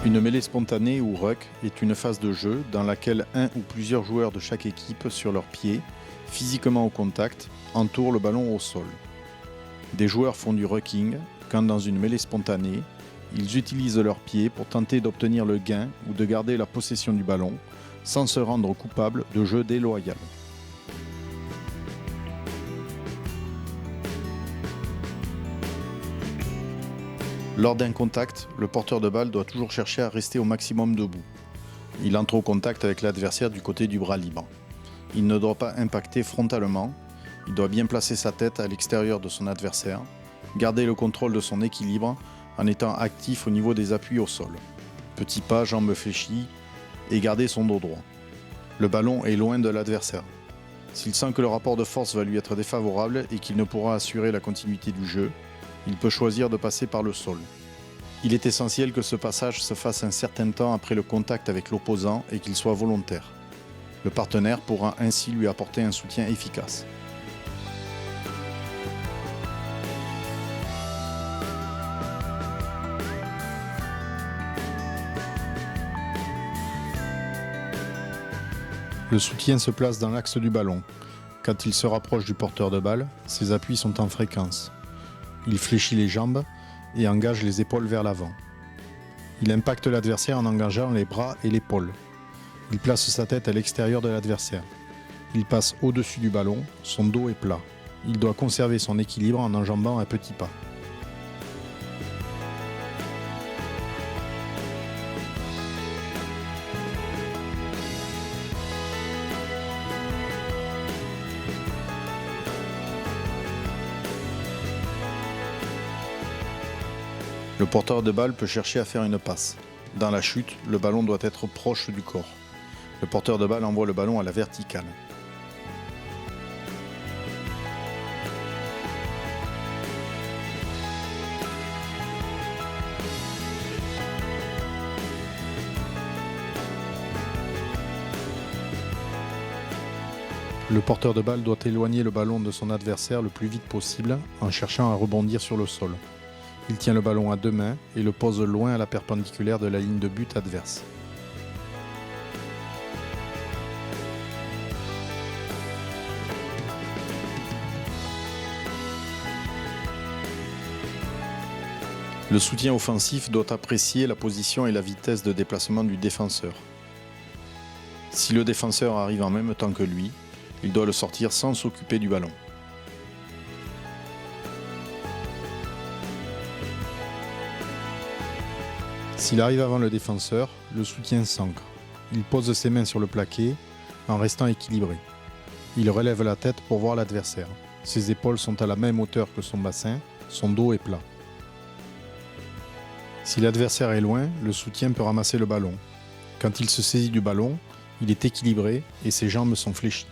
Une mêlée spontanée ou ruck est une phase de jeu dans laquelle un ou plusieurs joueurs de chaque équipe sur leurs pieds, physiquement au contact, entourent le ballon au sol. Des joueurs font du rucking quand dans une mêlée spontanée, ils utilisent leurs pieds pour tenter d'obtenir le gain ou de garder la possession du ballon sans se rendre coupables de jeu déloyal. Lors d'un contact, le porteur de balle doit toujours chercher à rester au maximum debout. Il entre au contact avec l'adversaire du côté du bras libre. Il ne doit pas impacter frontalement, il doit bien placer sa tête à l'extérieur de son adversaire, garder le contrôle de son équilibre en étant actif au niveau des appuis au sol. Petit pas, jambes fléchies et garder son dos droit. Le ballon est loin de l'adversaire. S'il sent que le rapport de force va lui être défavorable et qu'il ne pourra assurer la continuité du jeu, il peut choisir de passer par le sol. Il est essentiel que ce passage se fasse un certain temps après le contact avec l'opposant et qu'il soit volontaire. Le partenaire pourra ainsi lui apporter un soutien efficace. Le soutien se place dans l'axe du ballon. Quand il se rapproche du porteur de balle, ses appuis sont en fréquence. Il fléchit les jambes et engage les épaules vers l'avant. Il impacte l'adversaire en engageant les bras et l'épaule. Il place sa tête à l'extérieur de l'adversaire. Il passe au-dessus du ballon, son dos est plat. Il doit conserver son équilibre en enjambant un petit pas. Le porteur de balle peut chercher à faire une passe. Dans la chute, le ballon doit être proche du corps. Le porteur de balle envoie le ballon à la verticale. Le porteur de balle doit éloigner le ballon de son adversaire le plus vite possible en cherchant à rebondir sur le sol. Il tient le ballon à deux mains et le pose loin à la perpendiculaire de la ligne de but adverse. Le soutien offensif doit apprécier la position et la vitesse de déplacement du défenseur. Si le défenseur arrive en même temps que lui, il doit le sortir sans s'occuper du ballon. S'il arrive avant le défenseur, le soutien s'ancre. Il pose ses mains sur le plaqué en restant équilibré. Il relève la tête pour voir l'adversaire. Ses épaules sont à la même hauteur que son bassin, son dos est plat. Si l'adversaire est loin, le soutien peut ramasser le ballon. Quand il se saisit du ballon, il est équilibré et ses jambes sont fléchies.